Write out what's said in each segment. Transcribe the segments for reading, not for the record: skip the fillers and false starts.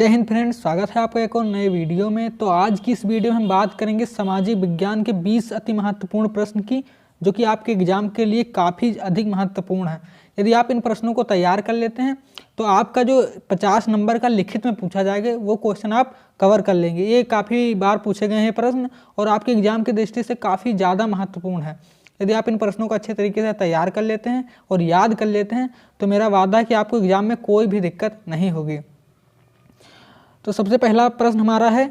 जय हिंद फ्रेंड्स, स्वागत है आपका एक और नए वीडियो में। तो आज की इस वीडियो में हम बात करेंगे सामाजिक विज्ञान के 20 अति महत्वपूर्ण प्रश्न की, जो कि आपके एग्जाम के लिए काफ़ी अधिक महत्वपूर्ण है। यदि आप इन प्रश्नों को तैयार कर लेते हैं तो आपका जो 50 नंबर का लिखित में पूछा जाएगा वो क्वेश्चन आप कवर कर लेंगे। ये काफ़ी बार पूछे गए हैं प्रश्न और आपके एग्जाम की दृष्टि से काफ़ी ज़्यादा महत्वपूर्ण है। यदि आप इन प्रश्नों को अच्छे तरीके से तैयार कर लेते हैं और याद कर लेते हैं तो मेरा वादा है कि आपको एग्जाम में कोई भी दिक्कत नहीं होगी। तो सबसे पहला प्रश्न हमारा है,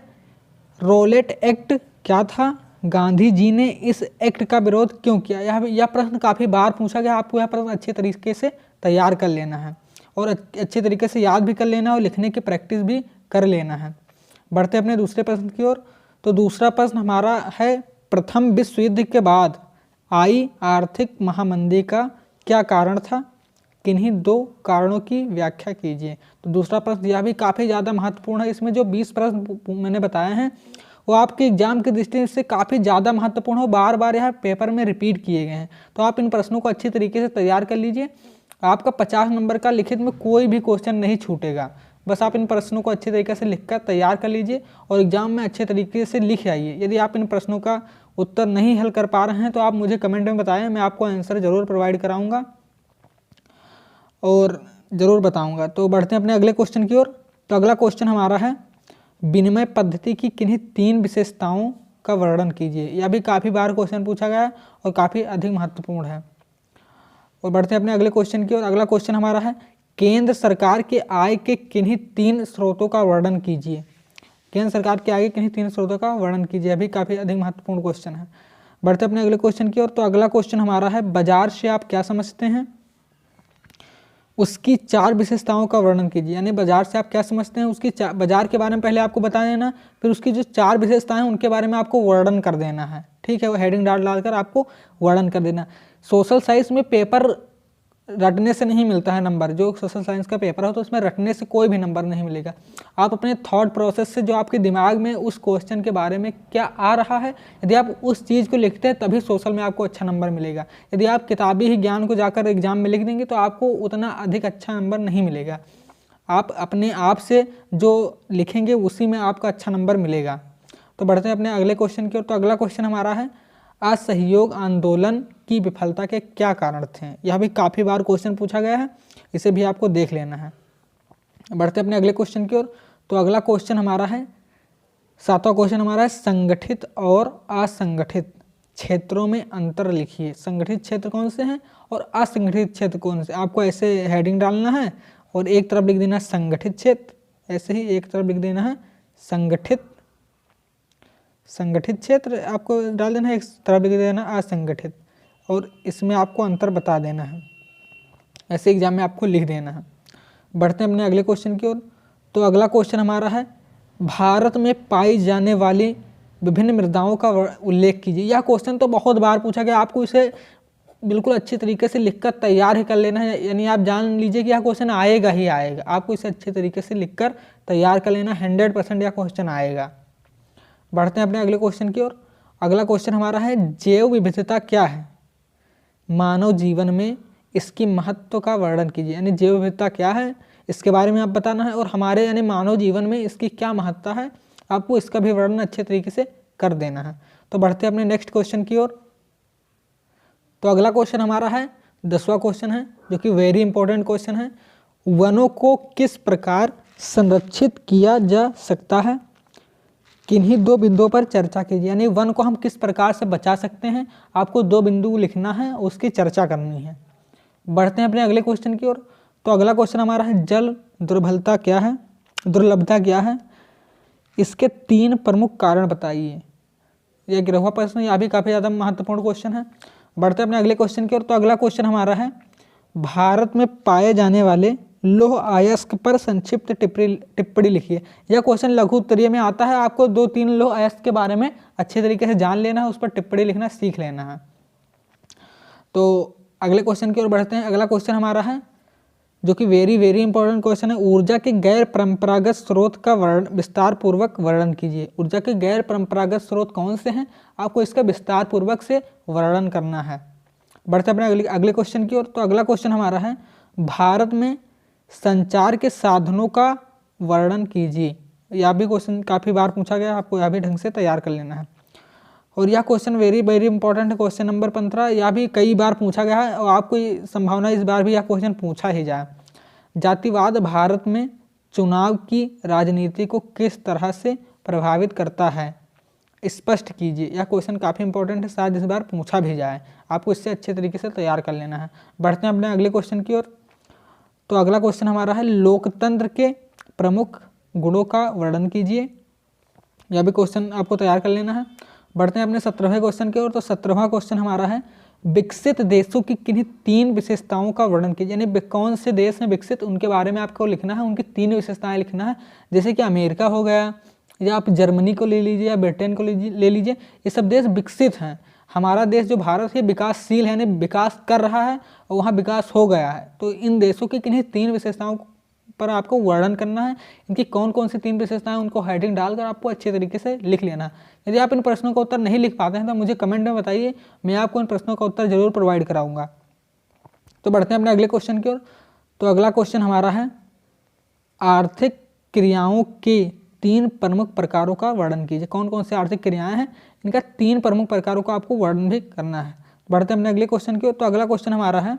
रोलेट एक्ट क्या था? गांधी जी ने इस एक्ट का विरोध क्यों किया? यह प्रश्न काफ़ी बार पूछा गया। आपको यह प्रश्न अच्छे तरीके से तैयार कर लेना है और अच्छे तरीके से याद भी कर लेना है और लिखने की प्रैक्टिस भी कर लेना है। बढ़ते अपने दूसरे प्रश्न की ओर। तो दूसरा प्रश्न हमारा है, प्रथम विश्व युद्ध के बाद आई आर्थिक महामंदी का क्या कारण था? किन्हीं दो कारणों की व्याख्या कीजिए। तो दूसरा प्रश्न यह भी काफ़ी ज़्यादा महत्वपूर्ण है। इसमें जो 20 प्रश्न मैंने बताए हैं वो आपके एग्जाम की दृष्टि से काफ़ी ज़्यादा महत्वपूर्ण हो, बार बार यह पेपर में रिपीट किए गए हैं। तो आप इन प्रश्नों को अच्छी तरीके से तैयार कर लीजिए। आपका 50 नंबर का लिखित में कोई भी क्वेश्चन नहीं छूटेगा। बस आप इन प्रश्नों को अच्छे तरीके से लिखकर तैयार कर लीजिए और एग्जाम में अच्छे तरीके से लिख आइए। यदि आप इन प्रश्नों का उत्तर नहीं हल कर पा रहे हैं तो आप मुझे कमेंट में बताएं, मैं आपको आंसर ज़रूर प्रोवाइड कराऊँगा और ज़रूर बताऊंगा। तो बढ़ते हैं अपने अगले क्वेश्चन की ओर। तो अगला क्वेश्चन हमारा है, विनिमय पद्धति की किन्हीं 3 विशेषताओं का वर्णन कीजिए। यह भी काफ़ी बार क्वेश्चन पूछा गया है और काफ़ी अधिक महत्वपूर्ण है। और बढ़ते हैं अपने अगले क्वेश्चन की ओर। अगला क्वेश्चन हमारा है, केंद्र सरकार के आय के किन्हीं 3 स्रोतों का वर्णन कीजिए। केंद्र सरकार के आय के किन्हीं 3 स्रोतों का वर्णन कीजिए। यह भी काफ़ी अधिक महत्वपूर्ण क्वेश्चन है। बढ़ते अपने अगले क्वेश्चन की ओर। तो अगला क्वेश्चन हमारा है, बाजार से आप क्या समझते हैं? उसकी 4 विशेषताओं का वर्णन कीजिए। यानी बाजार से आप क्या समझते हैं, उसकी बाजार के बारे में पहले आपको बता देना, फिर उसकी जो 4 विशेषताएं हैं उनके बारे में आपको वर्णन कर देना है। ठीक है, वो हेडिंग डालकर आपको वर्णन कर देना। सोशल साइंस में पेपर रटने से नहीं मिलता है नंबर। जो सोशल साइंस का पेपर हो तो उसमें रटने से कोई भी नंबर नहीं मिलेगा। आप अपने थॉट प्रोसेस से, जो आपके दिमाग में उस क्वेश्चन के बारे में क्या आ रहा है, यदि आप उस चीज़ को लिखते हैं तभी सोशल में आपको अच्छा नंबर मिलेगा। यदि आप किताबी ही ज्ञान को जाकर एग्जाम में लिख देंगे तो आपको उतना अधिक अच्छा नंबर नहीं मिलेगा। आप अपने आप से जो लिखेंगे उसी में आपका अच्छा नंबर मिलेगा। तो बढ़ते हैं अपने अगले क्वेश्चन की ओर। तो अगला क्वेश्चन हमारा है, असहयोग आंदोलन की विफलता के क्या कारण थे? यह भी काफ़ी बार क्वेश्चन पूछा गया है, इसे भी आपको देख लेना है। बढ़ते अपने अगले क्वेश्चन की ओर। तो अगला क्वेश्चन हमारा है, 7वां क्वेश्चन हमारा है, संगठित और असंगठित क्षेत्रों में अंतर लिखिए। संगठित क्षेत्र कौन से हैं और असंगठित क्षेत्र कौन से? आपको ऐसे हेडिंग डालना है और एक तरफ लिख देना संगठित क्षेत्र, ऐसे ही एक तरफ लिख देना है संगठित क्षेत्र आपको डाल देना है, एक तरफ लिख देना असंगठित और इसमें आपको अंतर बता देना है। ऐसे एग्जाम में आपको लिख देना है। बढ़ते हैं अपने अगले क्वेश्चन की ओर। तो अगला क्वेश्चन हमारा है, भारत में पाई जाने वाली विभिन्न मृदाओं का उल्लेख कीजिए। यह क्वेश्चन तो बहुत बार पूछा गया, आपको इसे बिल्कुल अच्छी तरीके से लिखकर तैयार ही कर लेना है। यानी आप जान लीजिए कि यह क्वेश्चन आएगा ही आएगा। आपको इसे अच्छे तरीके से लिखकर तैयार कर लेना, 100% यह क्वेश्चन आएगा। बढ़ते हैं अपने अगले क्वेश्चन की ओर। अगला क्वेश्चन हमारा है, जैव विविधता क्या है? मानव जीवन में इसकी महत्व का वर्णन कीजिए। यानी जैव विविधता क्या है इसके बारे में आप बताना है और हमारे यानी मानव जीवन में इसकी क्या महत्ता है, आपको इसका भी वर्णन अच्छे तरीके से कर देना है। तो बढ़ते हैं अपने नेक्स्ट क्वेश्चन की ओर। तो अगला क्वेश्चन हमारा है, 10वां क्वेश्चन है, जो कि वेरी इंपॉर्टेंट क्वेश्चन है, वनों को किस प्रकार संरक्षित किया जा सकता है? किन्हीं 2 बिंदुओं पर चर्चा कीजिए। यानी वन को हम किस प्रकार से बचा सकते हैं, आपको 2 बिंदु लिखना है, उसकी चर्चा करनी है। बढ़ते हैं अपने अगले क्वेश्चन की ओर। तो अगला क्वेश्चन हमारा है, जल दुर्लभता क्या है? इसके 3 प्रमुख कारण बताइए। यह 11वां प्रश्न, यह भी काफ़ी ज़्यादा महत्वपूर्ण क्वेश्चन है। बढ़ते हैं अपने अगले क्वेश्चन की ओर। तो अगला क्वेश्चन हमारा है, भारत में पाए जाने वाले लौह अयस्क पर संक्षिप्त टिप्पणी लिखिए। यह क्वेश्चन लघु उत्तरीय में आता है। आपको 2-3 लौह अयस्क के बारे में अच्छे तरीके से जान लेना है, उस पर टिप्पणी लिखना सीख लेना है। तो अगले क्वेश्चन की ओर बढ़ते हैं। अगला क्वेश्चन हमारा है, जो कि वेरी इंपॉर्टेंट क्वेश्चन है, ऊर्जा के गैर परंपरागत स्रोत का विस्तार पूर्वक वर्णन कीजिए। ऊर्जा के गैर परंपरागत स्रोत कौन से हैं, आपको इसका विस्तार पूर्वक से वर्णन करना है। बढ़ते अपने अगले क्वेश्चन की ओर। तो अगला क्वेश्चन हमारा है, भारत में संचार के साधनों का वर्णन कीजिए। यह भी क्वेश्चन काफ़ी बार पूछा गया, आपको यह भी ढंग से तैयार कर लेना है। और यह क्वेश्चन वेरी वेरी इंपॉर्टेंट है, क्वेश्चन नंबर 15। यह भी कई बार पूछा गया है और आपको संभावना इस बार भी यह क्वेश्चन पूछा ही जाए। जातिवाद भारत में चुनाव की राजनीति को किस तरह से प्रभावित करता है, स्पष्ट कीजिए। यह क्वेश्चन काफ़ी इंपॉर्टेंट है, शायद इस बार पूछा भी जाए, आपको इससे अच्छे तरीके से तैयार कर लेना है। बढ़ते हैं अपने अगले क्वेश्चन की ओर। तो अगला क्वेश्चन हमारा है लोकतंत्र के प्रमुख गुणों का वर्णन कीजिए। यह भी क्वेश्चन आपको तैयार कर लेना है। बढ़ते हैं अपने 17वें क्वेश्चन की ओर। तो 17वां क्वेश्चन हमारा है विकसित देशों की किन्हीं 3 विशेषताओं का वर्णन कीजिए। यानी कौन से देश हैं विकसित, उनके बारे में आपको लिखना है, उनकी 3 विशेषताएं लिखना है। जैसे कि अमेरिका हो गया, या आप जर्मनी को ले लीजिए, या ब्रिटेन को ले लीजिए, ये सब देश विकसित हैं। हमारा देश जो भारत है विकासशील है, यानी विकास कर रहा है और वहाँ विकास हो गया है। तो इन देशों की किन्हीं 3 विशेषताओं पर आपको वर्णन करना है। इनकी कौन कौन सी 3 विशेषताएं, उनको हेडिंग डालकर आपको अच्छे तरीके से लिख लेना है। यदि आप इन प्रश्नों का उत्तर नहीं लिख पाते हैं तो मुझे कमेंट में बताइए, मैं आपको इन प्रश्नों का उत्तर जरूर प्रोवाइड कराऊंगा। तो बढ़ते हैं अपने अगले क्वेश्चन की ओर। तो अगला क्वेश्चन हमारा है आर्थिक क्रियाओं के 3 प्रमुख प्रकारों का वर्णन कीजिए। कौन कौन से आर्थिक क्रियाएं हैं, इनका 3 प्रमुख प्रकारों का आपको वर्णन भी करना है। बढ़ते हैं अपने अगले क्वेश्चन की ओर। तो अगला क्वेश्चन हमारा है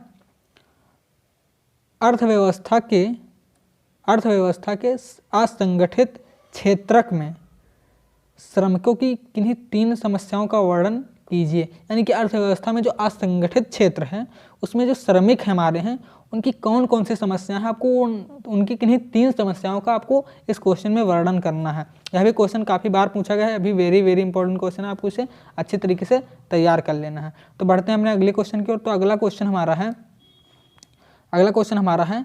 अर्थव्यवस्था के असंगठित क्षेत्रक में श्रमिकों की किन्हीं 3 समस्याओं का वर्णन कीजिए। यानी कि अर्थव्यवस्था में जो असंगठित क्षेत्र है उसमें जो श्रमिक हमारे हैं उनकी कौन कौन सी समस्याएं हैं, आपको उनकी किन्हीं 3 समस्याओं का आपको इस क्वेश्चन में वर्णन करना है। यह भी क्वेश्चन काफ़ी बार पूछा गया है, अभी वेरी वेरी इंपॉर्टेंट क्वेश्चन है, आपको इसे अच्छे तरीके से तैयार कर लेना है। तो बढ़ते हैं अपने अगले क्वेश्चन की ओर। तो अगला क्वेश्चन हमारा है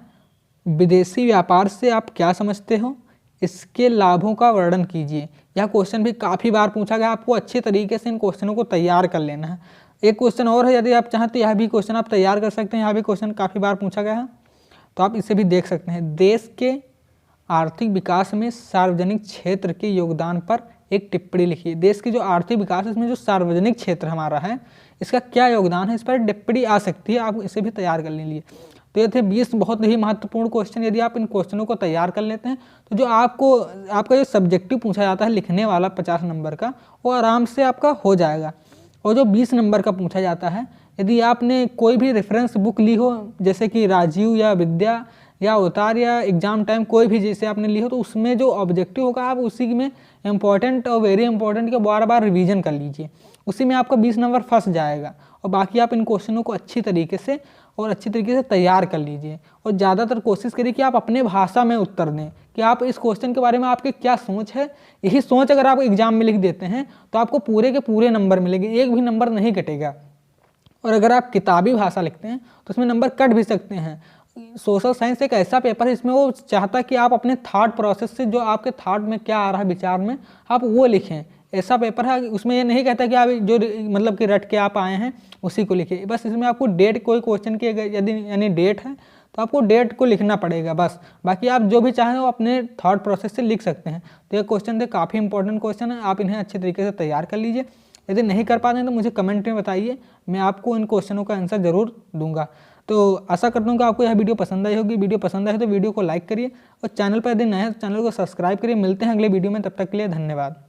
विदेशी व्यापार से आप क्या समझते हो, इसके लाभों का वर्णन कीजिए। यह क्वेश्चन भी काफ़ी बार पूछा गया, आपको अच्छे तरीके से इन क्वेश्चनों को तैयार कर लेना है। एक क्वेश्चन और है, यदि आप चाहें तो यह भी क्वेश्चन आप तैयार कर सकते हैं। यह भी क्वेश्चन काफ़ी बार पूछा गया है, तो आप इसे भी देख सकते हैं। देश के आर्थिक विकास में सार्वजनिक क्षेत्र के योगदान पर एक टिप्पणी लिखिए। देश की जो आर्थिक विकास है इसमें जो सार्वजनिक क्षेत्र हमारा है इसका क्या योगदान है, इस पर टिप्पणी आ सकती है, आप इसे भी तैयार कर लीजिए। तो ये थे 20 बहुत ही महत्वपूर्ण क्वेश्चन। यदि आप इन क्वेश्चनों को तैयार कर लेते हैं तो जो आपका जो सब्जेक्टिव पूछा जाता है लिखने वाला 50 नंबर का, वो आराम से आपका हो जाएगा। और जो 20 नंबर का पूछा जाता है, यदि आपने कोई भी रेफरेंस बुक ली हो, जैसे कि राजीव या विद्या या अवतार या एग्जाम टाइम कोई भी जैसे आपने ली हो, तो उसमें जो ऑब्जेक्टिव होगा आप उसी में इंपॉर्टेंट और वेरी इंपॉर्टेंट के बार बार रिवीजन कर लीजिए, उसी में आपका 20 नंबर फंस जाएगा। और बाकी आप इन क्वेश्चनों को अच्छी तरीके से तैयार कर लीजिए। और ज़्यादातर कोशिश करिए कि आप अपने भाषा में उत्तर दें, कि आप इस क्वेश्चन के बारे में आपकी क्या सोच है। यही सोच अगर आप एग्जाम में लिख देते हैं तो आपको पूरे के पूरे नंबर मिलेंगे, एक भी नंबर नहीं कटेगा। और अगर आप किताबी भाषा लिखते हैं तो उसमें नंबर कट भी सकते हैं। सोशल साइंस एक ऐसा पेपर है इसमें वो चाहता है कि आप अपने थॉट प्रोसेस से, जो आपके थॉट में क्या आ रहा है विचार में, आप वो लिखें। ऐसा पेपर है उसमें ये नहीं कहता कि आप जो मतलब कि रट के आप आए हैं उसी को लिखिए। बस इसमें आपको डेट, कोई क्वेश्चन की यदि यानी डेट है तो आपको डेट को लिखना पड़ेगा बस। बाकी आप जो भी चाहें वो अपने थॉट प्रोसेस से लिख सकते हैं। तो ये क्वेश्चन थे, काफ़ी इंपॉर्टेंट क्वेश्चन है, आप इन्हें अच्छे तरीके से तैयार कर लीजिए। यदि नहीं कर पाते हैं तो मुझे कमेंट में बताइए, मैं आपको इन क्वेश्चनों का आंसर जरूर दूंगा। तो आशा करता हूँ कि आपको यह वीडियो पसंद आई होगी। वीडियो पसंद आए तो वीडियो को लाइक करिए और चैनल पर यदि नए हैं तो चैनल को सब्सक्राइब करिए। मिलते हैं अगले वीडियो में, तब तक के लिए धन्यवाद।